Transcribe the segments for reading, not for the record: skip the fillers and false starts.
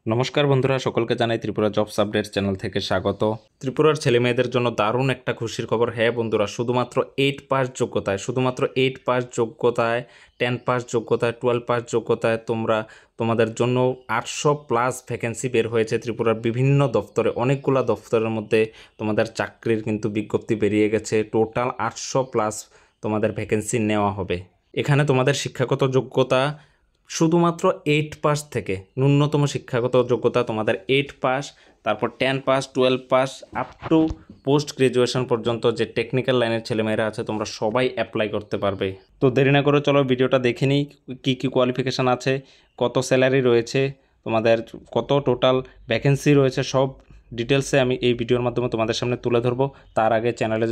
নমস্কার বন্ধুরা, সকলকে জানাই ত্রিপুরা জবস আপডেট চ্যানেল থেকে স্বাগত। ত্রিপুরার ছেলে মেয়েদের জন্য দারুণ একটা খুশির খবর। হ্যাঁ বন্ধুরা, শুধুমাত্র 8 পাস যোগ্যতায় 10 পাস যোগ্যতায় 12 পাস যোগ্যতায় তোমাদের জন্য 800+ ভ্যাকেন্সি বের হয়েছে ত্রিপুরার বিভিন্ন দপ্তরে। অনেকগুলো দপ্তরের মধ্যে তোমাদের চাকরির কিন্তু বিজ্ঞপ্তি বেরিয়ে গেছে। টোটাল 800+ তোমাদের ভ্যাকেন্সি নেওয়া হবে। এখানে তোমাদের শিক্ষাগত যোগ্যতা শুধুমাত্র 8 পাস থেকে, ন্যূনতম শিক্ষাগত যোগ্যতা তোমাদের 8 পাস, তারপর 10 pass, 12 pass, up to post graduation পর্যন্ত যে টেকনিক্যাল লাইনের ছেলেমেয়েরা আছে তোমরা সবাই অ্যাপ্লাই করতে পারবে। তো দেরি না করে চলো ভিডিওটা দেখে নিই, কী কী কোয়ালিফিকেশান আছে, কত স্যালারি রয়েছে, তোমাদের কত টোটাল ভ্যাকেন্সি রয়েছে, সব ডিটেলসে আমি এই ভিডিওর মাধ্যমে তোমাদের সামনে তুলে ধরবো। তার আগে চ্যানেলে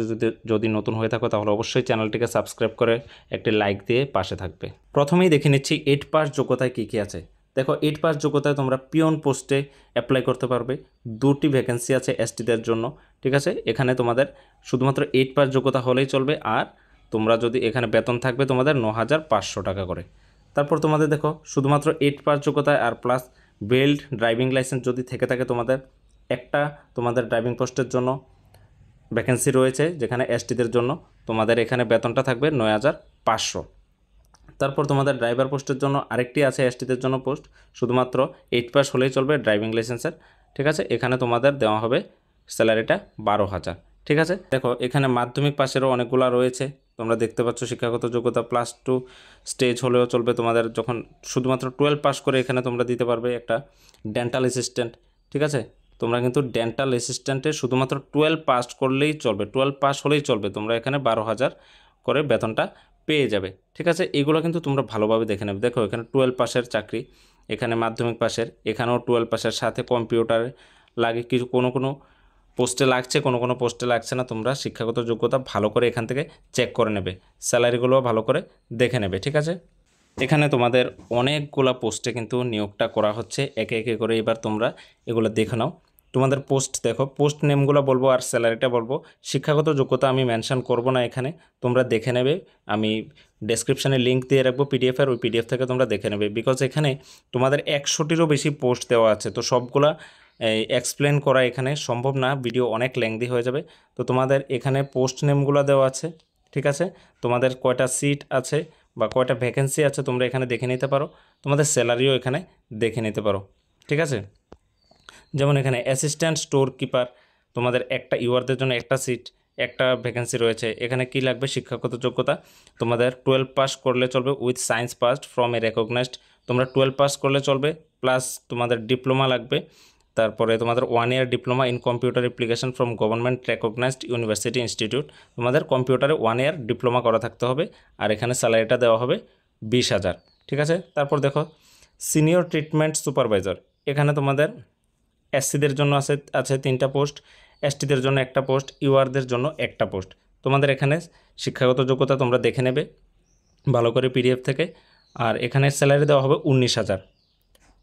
যদি নতুন হয়ে থাকো তাহলে অবশ্যই চ্যানেলটিকে সাবস্ক্রাইব করে একটি লাইক দিয়ে পাশে থাকবে। প্রথমেই দেখে নিচ্ছি 8 পাস যোগ্যতায় কী কী আছে। দেখো, 8 পাস যোগ্যতায় তোমরা পিয়ন পোস্টে অ্যাপ্লাই করতে পারবে। 2টি ভ্যাকেন্সি আছে এসটিদের জন্য, ঠিক আছে। এখানে তোমাদের শুধুমাত্র 8 পাস যোগ্যতা হলেই চলবে, আর তোমরা যদি এখানে বেতন থাকবে তোমাদের 9,500 টাকা করে। তারপর তোমাদের দেখো, শুধুমাত্র 8 পাস যোগ্যতায় আর প্লাস বেল্ট ড্রাইভিং লাইসেন্স যদি থেকে থাকে তোমাদের, একটা তোমাদের ড্রাইভিং পোস্টের জন্য ভ্যাকেন্সি রয়েছে, যেখানে এসটিদের জন্য তোমাদের এখানে বেতনটা থাকবে 9,500। তারপর তোমাদের ড্রাইভার পোস্টের জন্য আরেকটি আছে এসটিদের জন্য পোস্ট, শুধুমাত্র 8 পাস হলেই চলবে ড্রাইভিং লাইসেন্সের, ঠিক আছে। এখানে তোমাদের দেওয়া হবে স্যালারিটা 12,000, ঠিক আছে। দেখো, এখানে মাধ্যমিক পাশেরও অনেকগুলো রয়েছে, তোমরা দেখতে পাচ্ছ। শিক্ষাগত যোগ্যতা +2 স্টেজ হলেও চলবে তোমাদের। যখন শুধুমাত্র 12 পাস করে এখানে তোমরা দিতে পারবে একটা ডেন্টাল অ্যাসিস্ট্যান্ট, ঠিক আছে। তোমরা কিন্তু ডেন্টাল অ্যাসিস্ট্যান্টে শুধুমাত্র 12 পাস করলেই চলবে, 12 পাস হলেই চলবে, তোমরা এখানে 12,000 করে বেতনটা পেয়ে যাবে, ঠিক আছে। এগুলো কিন্তু তোমরা ভালোভাবে দেখে নেবে। দেখো, এখানে 12 পাসের চাকরি, এখানে মাধ্যমিক পাসের, এখানেও 12 পাসের সাথে কম্পিউটার লাগে, কিছু কোনো পোস্টে লাগছে, কোনো পোস্টে লাগছে না। তোমরা শিক্ষাগত যোগ্যতা ভালো করে এখান থেকে চেক করে নেবে, স্যালারিগুলোও ভালো করে দেখে নেবে, ঠিক আছে। এখানে তোমাদের অনেকগুলা পোস্টে কিন্তু নিয়োগটা করা হচ্ছে একে একে করে। এবার তোমরা এগুলো দেখে নাও। তোমাদের পোস্ট দেখো, পোস্ট নেমগুলো বলবো আর স্যালারিটা বলবো। শিক্ষাগত যোগ্যতা আমি মেনশন করব না এখানে, তোমরা দেখে নেবে। আমি ডেসক্রিপশানে লিঙ্ক দিয়ে রাখবো পিডিএফের, ওই পিডিএফ থেকে তোমরা দেখে নেবে। বিকজ এখানে তোমাদের 100টিরও বেশি পোস্ট দেওয়া আছে, তো সবগুলা এক্সপ্লেন করা এখানে সম্ভব না, ভিডিও অনেক লেংদি হয়ে যাবে। তো তোমাদের এখানে পোস্ট নেমগুলো দেওয়া আছে, ঠিক আছে। তোমাদের কয়টা সিট আছে বা কয়টা ভ্যাকেন্সি আছে তোমরা এখানে দেখে নিতে পারো। তোমাদের স্যালারিও এখানে দেখে নিতে পারো, ঠিক আছে। যেমন এখানে অ্যাসিস্ট্যান্ট স্টোর কিপার, তোমাদের একটা ইউআরদের জন্য একটা সিট, একটা ভ্যাকেন্সি রয়েছে। এখানে কি লাগবে? শিক্ষাগত যোগ্যতা তোমাদের 12 পাস করলে চলবে, with science passed from a recognized. তোমরা 12 পাস করলে চলবে, প্লাস তোমাদের ডিপ্লোমা লাগবে। তারপরে তোমাদের 1 year diploma in computer application from government recognized university institute. তোমাদের কম্পিউটারে 1 ইয়ার ডিপ্লোমা করা থাকতে হবে, আর এখানে স্যালারিটা দেওয়া হবে 20,000, ঠিক আছে। তারপর দেখো, সিনিয়র ট্রিটমেন্ট সুপারভাইজার, এখানে তোমাদের এসসিদের জন্য আছে 3টা পোস্ট, এসটিদের জন্য একটা পোস্ট, ইউআরদের জন্য একটা পোস্ট। তোমাদের এখানে শিক্ষাগত যোগ্যতা তোমরা দেখে নেবে ভালো করে পিডিএফ থেকে, আর এখানে স্যালারি দেওয়া হবে 19,000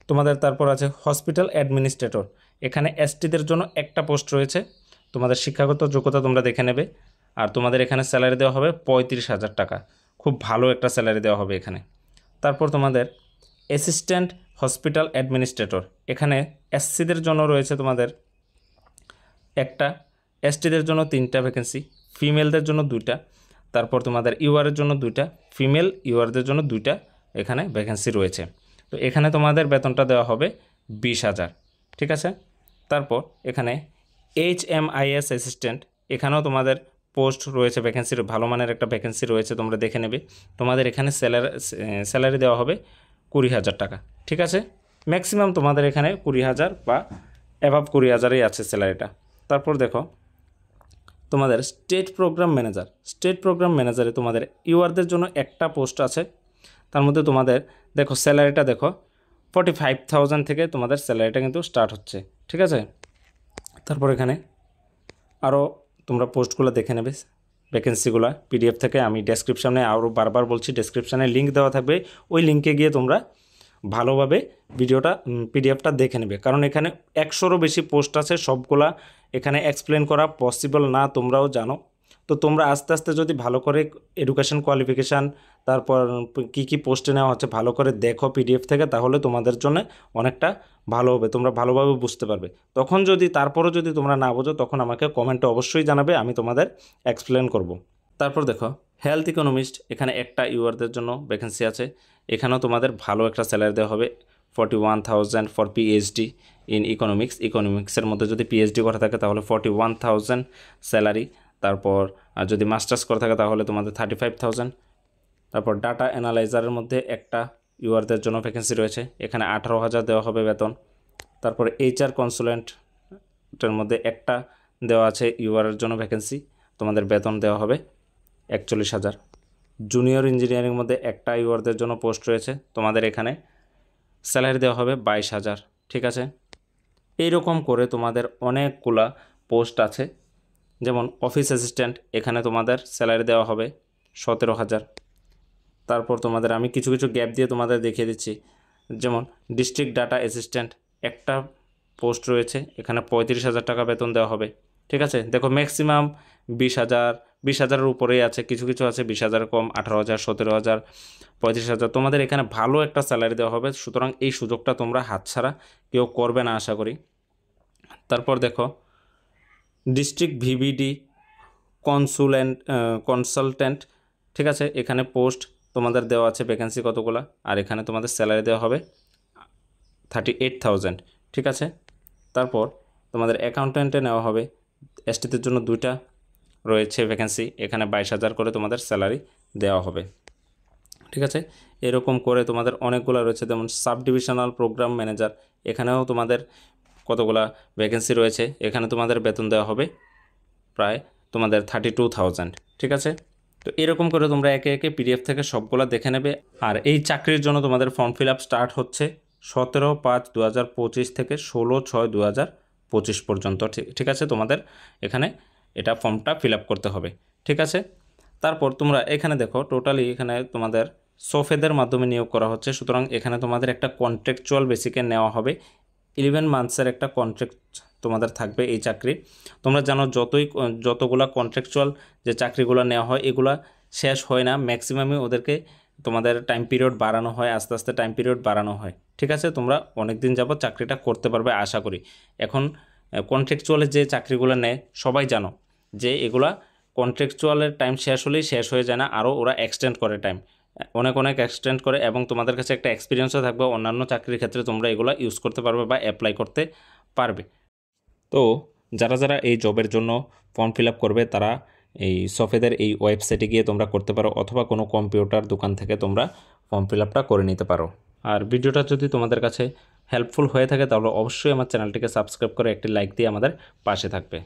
তোমাদের। তারপর আছে হসপিটাল অ্যাডমিনিস্ট্রেটর, এখানে এসটিদের জন্য একটা পোস্ট রয়েছে। তোমাদের শিক্ষাগত যোগ্যতা তোমরা দেখে নেবে, আর তোমাদের এখানে স্যালারি দেওয়া হবে 35,000 টাকা, খুব ভালো একটা স্যালারি দেওয়া হবে এখানে। তারপর তোমাদের অ্যাসিস্ট্যান্ট হসপিটাল অ্যাডমিনিস্ট্রেটর, এখানে এসসিদের জন্য রয়েছে তোমাদের একটা, এসটিদের জন্য 3টা ভ্যাকেন্সি, ফিমেলদের জন্য 2টা, তারপর তোমাদের ইউআরের জন্য 2টা, ফিমেল ইউআরদের জন্য 2টা এখানে ভ্যাকেন্সি রয়েছে। তো এখানে তোমাদের বেতনটা দেওয়া হবে 20,000, ঠিক আছে। তারপর এখানে HMIS অ্যাসিস্ট্যান্ট, এখানেও তোমাদের পোস্ট রয়েছে, ভ্যাকেন্সির ভালো মানের একটা ভ্যাকেন্সি রয়েছে, তোমরা দেখে নেবে। তোমাদের এখানে স্যালারি দেওয়া হবে 20,000 টাকা, ঠিক আছে। ম্যাক্সিমাম তোমাদের এখানে 20,000 বা অ্যাভাব 20,000ই আছে স্যালারিটা। তারপর দেখো, তোমাদের স্টেট প্রোগ্রাম ম্যানেজারে তোমাদের ইউআরদের জন্য একটা পোস্ট আছে। তার মধ্যে তোমাদের দেখো স্যালারিটা দেখো 45,000 থেকে তোমাদের স্যালারিটা কিন্তু স্টার্ট হচ্ছে, ঠিক আছে। তারপর এখানে আরও তোমরা পোস্টগুলো দেখে নেবে, ভ্যাকেন্সিগুলো পিডিএফ থেকে। আমি ডেসক্রিপশানে আরও বারবার বলছি, ডেসক্রিপশানে লিঙ্ক দেওয়া থাকবে, ওই লিঙ্কে গিয়ে তোমরা ভালোভাবে পিডিএফটা দেখে নেবে। কারণ এখানে 100রও বেশি পোস্ট আছে, সবগুলা এখানে এক্সপ্লেন করা পসিবল না, তোমরাও জানো। তো তোমরা আস্তে আস্তে যদি ভালো করে এডুকেশন কোয়ালিফিকেশান তারপর কি পোস্টে নেওয়া হচ্ছে ভালো করে দেখো পিডিএফ থেকে, তাহলে তোমাদের জন্য অনেকটা ভালো হবে, তোমরা ভালোভাবে বুঝতে পারবে। তখন যদি তারপরও যদি তোমরা না বোঝো তখন আমাকে কমেন্টে অবশ্যই জানাবে, আমি তোমাদের এক্সপ্লেন করব। তারপর দেখো হেলথ ইকোনমিস্ট, এখানে একটা ইউআরদের জন্য ভ্যাকেন্সি আছে। এখানেও তোমাদের ভালো একটা স্যালারি দেওয়া হবে, 41,000 ফর পিএইচডি ইন ইকোনমিক্সের মধ্যে যদি পিএইচডি করা থাকে তাহলে 41,000 স্যালারি। তারপর যদি মাস্টার্স করা থাকে তাহলে তোমাদের 35,000। তারপর ডাটা অ্যানালাইজারের মধ্যে একটা ইউআরদের জন্য ভ্যাকেন্সি রয়েছে, এখানে 18,000 দেওয়া হবে বেতন। তারপর এইচআর কনসুলেন্টের মধ্যে একটা দেওয়া আছে ইউআরের জন্য ভ্যাকেন্সি, তোমাদের বেতন দেওয়া হবে 41,000। জুনিয়র ইঞ্জিনিয়ারিং মধ্যে একটা ইউআরদের জন্য পোস্ট রয়েছে, তোমাদের এখানে স্যালারি দেওয়া হবে 22,000। ঠিক আছে, এইরকম করে তোমাদের অনেকগুলা পোস্ট আছে। যেমন অফিস অ্যাসিস্ট্যান্ট, এখানে তোমাদের স্যালারি দেওয়া হবে 17,000। তারপর তোমাদের আমি কিছু কিছু গ্যাপ দিয়ে তোমাদের দেখিয়ে দিচ্ছি। যেমন ডিস্ট্রিক্ট ডাটা অ্যাসিস্ট্যান্ট একটা পোস্ট রয়েছে, এখানে 35,000 টাকা বেতন দেওয়া হবে। ঠিক আছে, দেখো ম্যাক্সিমাম 20,000 উপরেই আছে, কিছু কিছু আছে 20,000 কম, 18,000, 17,000, 35,000। তোমাদের এখানে ভালো একটা স্যালারি দেওয়া হবে, সুতরাং এই সুযোগটা তোমরা হাতছাড়া কেউ করবে না আশা করি। তারপর দেখো ডিস্ট্রিক্ট ভিভিডি কনসালটেন্ট, ঠিক আছে, এখানে পোস্ট তোমাদের দেওয়া আছে ভ্যাকেন্সি কতগুলা, আর এখানে তোমাদের স্যালারি দেওয়া হবে 38,000। ঠিক আছে, তারপর তোমাদের অ্যাকাউন্ট্যান্টে নেওয়া হবে, এসটিদের জন্য 2টা রয়েছে ভ্যাকেন্সি, এখানে 22,000 করে তোমাদের স্যালারি দেওয়া হবে। ঠিক আছে, এরকম করে তোমাদের অনেকগুলো রয়েছে। যেমন সাব ডিভিশনাল প্রোগ্রাম ম্যানেজার, এখানেও তোমাদের কতগুলা ভ্যাকেন্সি রয়েছে, এখানে তোমাদের বেতন দেওয়া হবে প্রায় তোমাদের 32,000। ঠিক আছে, তো এরকম করে তোমরা একে একে পিডিএফ থেকে সবগুলো দেখে নেবে। আর এই চাকরির জন্য তোমাদের ফর্ম ফিল আপ স্টার্ট হচ্ছে 17/5/2025 থেকে 16/6/2025 পর্যন্ত। ঠিক আছে, তোমাদের এখানে এটা ফর্মটা ফিল আপ করতে হবে। ঠিক আছে, তারপর তোমরা এখানে দেখো টোটালি এখানে তোমাদের সফেদের মাধ্যমে নিয়োগ করা হচ্ছে, সুতরাং এখানে তোমাদের একটা কন্ট্রাকচুয়াল বেসিকে নেওয়া হবে। 11 মান্থসের একটা কন্ট্রাক্ট তোমাদের থাকবে এই চাকরি। তোমরা জানো যতগুলা কন্ট্রাকচুয়াল যে চাকরিগুলো নেওয়া হয় এগুলা শেষ হয় না, ম্যাক্সিমামই ওদেরকে তোমাদের টাইম পিরিয়ড বাড়ানো হয়, আস্তে আস্তে টাইম পিরিয়ড বাড়ানো হয়। ঠিক আছে, তোমরা অনেক দিন যাবত চাকরিটা করতে পারবে আশা করি। এখন কন্ট্রাকচুয়ালের যে চাকরিগুলো নেয় সবাই জানো যে এগুলা কন্ট্রাকচুয়ালের টাইম শেষ হলেই শেষ হয়ে যায় না, আরও ওরা এক্সটেন্ড করে টাইম, অনেক এক্সটেন্ড করে, এবং তোমাদের কাছে একটা এক্সপিরিয়েন্সও থাকবে, অন্যান্য চাকরির ক্ষেত্রে তোমরা এগুলো ইউজ করতে পারবে বা অ্যাপ্লাই করতে পারবে। তো যারা যারা এই জবের জন্য ফর্ম ফিল আপ করবে তারা এই সফেদের এই ওয়েবসাইটে গিয়ে তোমরা করতে পারো, অথবা কোনো কম্পিউটার দোকান থেকে তোমরা ফর্ম ফিল আপটা করে নিতে পারো। আর ভিডিওটা যদি তোমাদের কাছে হেল্পফুল হয়ে থাকে তাহলে অবশ্যই আমার চ্যানেলটিকে সাবস্ক্রাইব করে একটি লাইক দিয়ে আমাদের পাশে থাকবে।